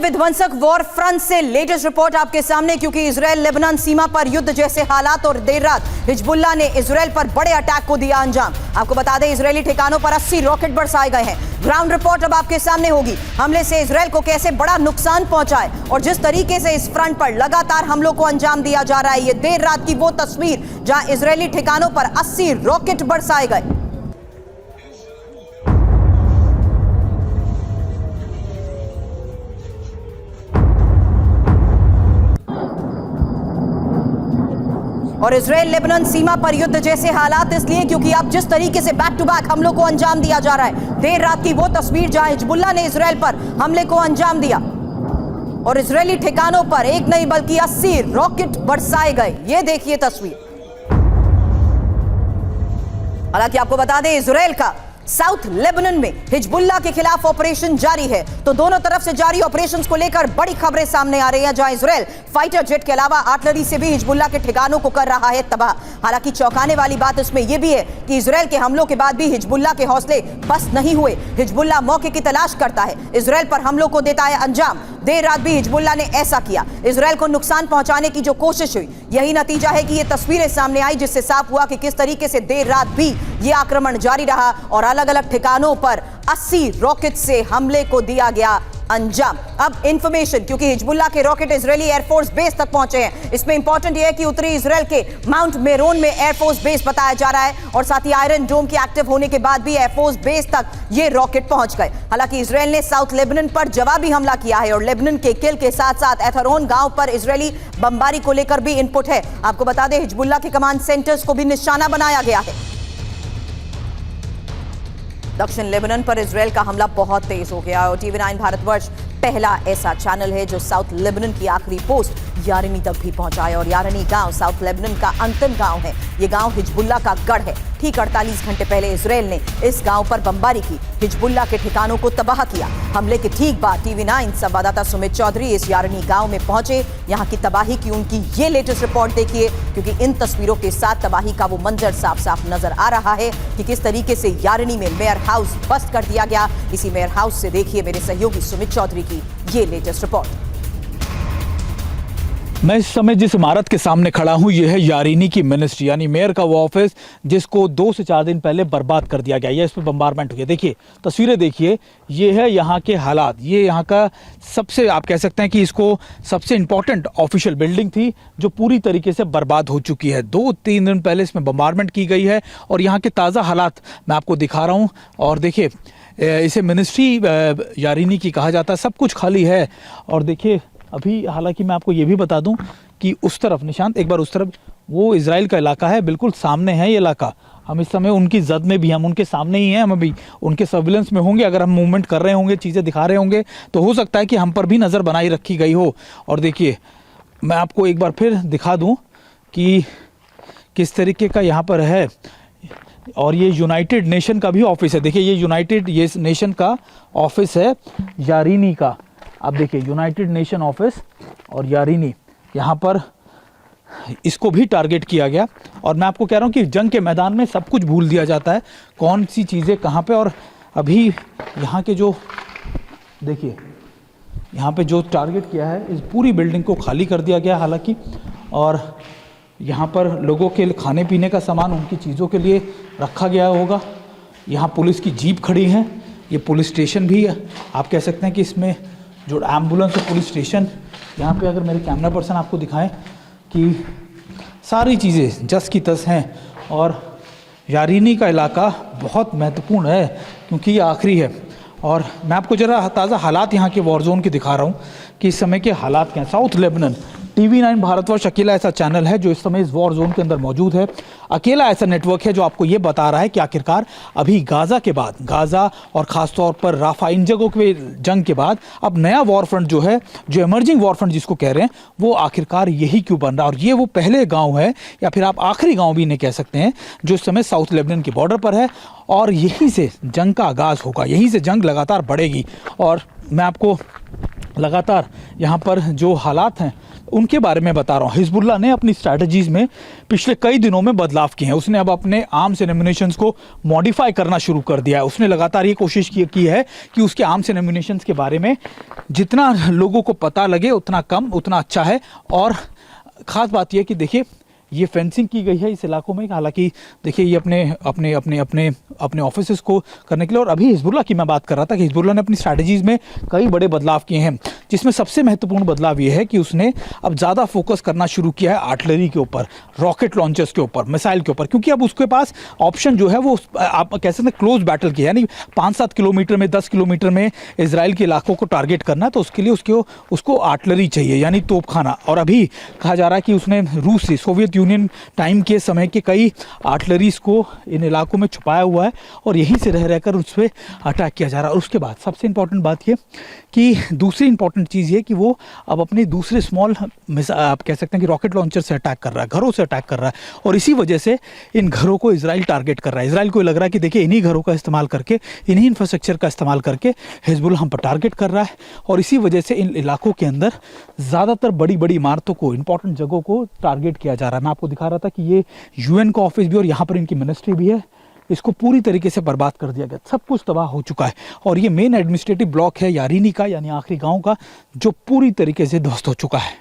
विध्वंसक war front से latest report आपके सामने, क्योंकि इजराइल लेबनान सीमा पर युद्ध जैसे हालात और देर रात हिजबुल्लाह ने इजराइल पर बड़े अटैक को दिया अंजाम। आपको बता दें, इजरायली ठिकानों पर 80 रॉकेट बरसाए गए हैं। ग्राउंड रिपोर्ट अब आपके सामने होगी। हमले से इजराइल को कैसे बड़ा नुकसान पहुंचा है और जिस तरीके से इस फ्रंट पर लगातार हमलों को अंजाम दिया जा रहा है, ये देर रात की वो तस्वीर जहां इजरायली ठिकानों पर 80 रॉकेट बरसाए गए। और इजराइल लेबनान सीमा पर युद्ध जैसे हालात इसलिए क्योंकि अब जिस तरीके से बैक टू बैक हमलों को अंजाम दिया जा रहा है, देर रात की वो तस्वीर जहां हिजबुल्लाह ने इजराइल पर हमले को अंजाम दिया और इजरायली ठिकानों पर एक नहीं बल्कि 80 रॉकेट बरसाए गए। ये देखिए तस्वीर। हालांकि आपको बता दें, इजराइल का साउथ लेबनान में हिजबुल्लाह के खिलाफ ऑपरेशन जारी है, तो दोनों तरफ से जारी ऑपरेशंस को लेकर बड़ी खबरें सामने आ रही हैं, जहां इजराइल फाइटर जेट के अलावा आर्टिलरी से भी हिजबुल्लाह के ठिकानों को कर रहा है तबाह। हालांकि चौंकाने वाली बात इसमें यह भी है कि इजराइल के हमलों के बाद भी हिजबुल्लाह के हौसले बस नहीं हुए। हिजबुल्लाह मौके की तलाश करता है, इजराइल पर हमलों को देता है अंजाम। देर रात भी हिजबुल्लाह ने ऐसा किया। इजराइल को नुकसान पहुंचाने की जो कोशिश हुई, यही नतीजा है कि ये तस्वीरें सामने आई, जिससे साफ हुआ कि किस तरीके से देर रात भी ये आक्रमण जारी रहा और अलग अलग ठिकानों पर 80 रॉकेट से हमले को दिया गया अंजाम। अब इंफॉर्मेशन, क्योंकि हिजबुल्लाह के रॉकेट इजरायली एयरफोर्स बेस तक पहुंचे हैं। इसमें इंपॉर्टेंट यह है कि उत्तरी इजराइल के माउंट मेरोन में एयरफोर्स बेस बताया जा रहा है और साथ ही आयरन डोम के एक्टिव होने के बाद भी एयरफोर्स बेस तक ये रॉकेट पहुंच गए। हालांकि इजराइल ने साउथ लेबनान पर जवाबी हमला किया है और लेबनान के किल के साथ साथ एथरोन गांव पर इजरायली बमबारी को लेकर भी इनपुट है। आपको बता दें, हिजबुल्लाह के कमांड सेंटर्स को भी निशाना बनाया गया है। दक्षिण लेबनान पर इजराइल का हमला बहुत तेज हो गया और TV9 भारतवर्ष पहला ऐसा चैनल है जो साउथ लेबनान की आखिरी पोस्ट यारनी तक भी पहुंचा है। और यारनी गांव साउथ लेबनान का अंतिम गांव है। ये गांव हिजबुल्लाह का गढ़ है। ठीक 48 घंटे पहले इजराइल ने इस गांव पर बमबारी की, हिजबुल्लाह के ठिकानों को तबाह किया। हमले के ठीक बाद TV9 संवाददाता सुमित चौधरी इस यारनी गांव में पहुंचे। यहां की तबाही की उनकी ये लेटेस्ट रिपोर्ट देखिए, क्योंकि इन तस्वीरों के साथ तबाही का वो मंजर साफ साफ नजर आ रहा है कि किस तरीके से यारनी में मेयर हाउस बस्ट कर दिया गया। इसी मेयर हाउस से देखिए मेरे सहयोगी सुमित चौधरी की ये लेटेस्ट रिपोर्ट। मैं इस समय जिस इमारत के सामने खड़ा हूं, यह है यारीनी की मिनिस्ट्री, यानी मेयर का वो ऑफिस जिसको 2 से 4 दिन पहले बर्बाद कर दिया गया। ये इस पर बम्बारमेंट हुई है। देखिए तस्वीरें देखिए, ये है यहाँ के हालात। ये यहाँ का सबसे, आप कह सकते हैं कि इसको सबसे इम्पोर्टेंट ऑफिशियल बिल्डिंग थी जो पूरी तरीके से बर्बाद हो चुकी है। 2-3 दिन पहले इसमें बम्बारमेंट की गई है और यहाँ के ताज़ा हालात मैं आपको दिखा रहा हूँ। और देखिए, इसे मिनिस्ट्री यारीनी की कहा जाता है। सब कुछ खाली है। और देखिए अभी, हालांकि मैं आपको ये भी बता दूं कि उस तरफ निशांत, एक बार उस तरफ, वो इजराइल का इलाका है, बिल्कुल सामने है ये इलाका। हम इस समय उनकी जद में भी, हम उनके सामने ही हैं, हम अभी उनके सर्विलेंस में होंगे। अगर हम मूवमेंट कर रहे होंगे, चीज़ें दिखा रहे होंगे, तो हो सकता है कि हम पर भी नज़र बनाई रखी गई हो। और देखिए, मैं आपको एक बार फिर दिखा दूँ कि किस तरीके का यहाँ पर है। और ये यूनाइटेड नेशन का भी ऑफिस है। देखिए, ये यूनाइटेड नेशन का ऑफिस है यारीनी का। आप देखिए, यूनाइटेड नेशन ऑफिस और यारीनी, यहाँ पर इसको भी टारगेट किया गया। और मैं आपको कह रहा हूँ कि जंग के मैदान में सब कुछ भूल दिया जाता है, कौन सी चीज़ें कहाँ पे। और अभी यहाँ के जो, देखिए यहाँ पे जो टारगेट किया है, इस पूरी बिल्डिंग को खाली कर दिया गया हालांकि। और यहाँ पर लोगों के खाने पीने का सामान, उनकी चीज़ों के लिए रखा गया होगा। यहाँ पुलिस की जीप खड़ी है। ये पुलिस स्टेशन भी है, आप कह सकते हैं कि इसमें जो एम्बुलेंस और पुलिस स्टेशन, यहाँ पे अगर मेरे कैमरा पर्सन आपको दिखाएं कि सारी चीज़ें जस की तस हैं। और यारीनी का इलाका बहुत महत्वपूर्ण है क्योंकि ये आखिरी है। और मैं आपको ज़रा ताज़ा हालात यहाँ के वॉर जोन के दिखा रहा हूँ कि इस समय के हालात क्या हैं। साउथ लेबनान, TV9 भारतवर्ष अकेला ऐसा चैनल है जो इस समय इस वॉर जोन के अंदर मौजूद है। अकेला ऐसा नेटवर्क है जो आपको ये बता रहा है कि आखिरकार अभी गाज़ा के बाद, गाज़ा और ख़ासतौर पर राफा, इन जगहों के जंग के बाद अब नया वॉर फ्रंट जो है, जो एमर्जिंग वॉर फ्रंट जिसको कह रहे हैं, वो आखिरकार यही क्यों बन रहा है। और ये वो पहले गाँव है, या फिर आप आखिरी गाँव भी इन्हें कह सकते हैं, जो इस समय साउथ लेबनान के बॉर्डर पर है। और यहीं से जंग का आगाज़ होगा, यहीं से जंग लगातार बढ़ेगी। और मैं आपको लगातार यहाँ पर जो हालात हैं उनके बारे में बता रहा हूँ। हिजबुल्लाह ने अपनी स्ट्रैटेजीज में पिछले कई दिनों में बदलाव किए हैं। उसने अब अपने आर्म्स एंड एम्यूनिशंस को मॉडिफाई करना शुरू कर दिया है। उसने लगातार ये कोशिश की है कि उसके आर्म्स एंड एम्यूनिशंस के बारे में जितना लोगों को पता लगे उतना कम उतना अच्छा है। और ख़ास बात यह कि देखिए ये फेंसिंग की गई है इस इलाकों में, हालांकि देखिए ये अपने अपने अपने अपने अपने ऑफिसेस को करने के लिए। और अभी हिजबुल्लाह की मैं बात कर रहा था कि हिजबुल्लाह ने अपनी स्ट्रैटेजीज़ में कई बड़े बदलाव किए हैं, जिसमें सबसे महत्वपूर्ण बदलाव ये है कि उसने अब ज़्यादा फोकस करना शुरू किया है आर्टिलरी के ऊपर, रॉकेट लॉन्चर्स के ऊपर, मिसाइल के ऊपर, क्योंकि अब उसके पास ऑप्शन जो है वो आप कह सकते हैं क्लोज बैटल की, यानी 5-7 किलोमीटर में 10 किलोमीटर में इजराइल के इलाकों को टारगेट करना है, तो उसके लिए उसको आर्टिलरी चाहिए यानी तोपखाना। और अभी कहा जा रहा है कि उसने रूस से, सोवियत यूनियन टाइम के समय के कई आर्टिलरीज को इन इलाकों में छुपाया हुआ है और यहीं से रह रहकर उस पर अटैक किया जा रहा है। और उसके बाद सबसे इंपॉर्टेंट बात ये कि दूसरी इंपॉर्टेंट चीज़ ये कि वो अब अपने दूसरे स्मॉल आप कह सकते हैं कि रॉकेट लॉन्चर से अटैक कर रहा है, घरों से अटैक कर रहा है, और इसी वजह से इन घरों को इजराइल टारगेट कर रहा है। इजराइल को लग रहा है कि देखिए इन्हीं घरों का इस्तेमाल करके, इन्हीं इंफ्रास्ट्रक्चर का इस्तेमाल करके हिजबुल्लाह हम पर टारगेट कर रहा है, और इसी वजह से इन इलाकों के अंदर ज़्यादातर बड़ी बड़ी इमारतों को, इंपॉर्टेंट जगहों को टारगेट किया जा रहा है। मैं आपको दिखा रहा था कि ये यूएन का ऑफिस भी और यहाँ पर इनकी मिनिस्ट्री भी है, इसको पूरी तरीके से बर्बाद कर दिया गया, सब कुछ तबाह हो चुका है। और ये मेन एडमिनिस्ट्रेटिव ब्लॉक है यारीनी का, यानी आखिरी गांव का, जो पूरी तरीके से ध्वस्त हो चुका है।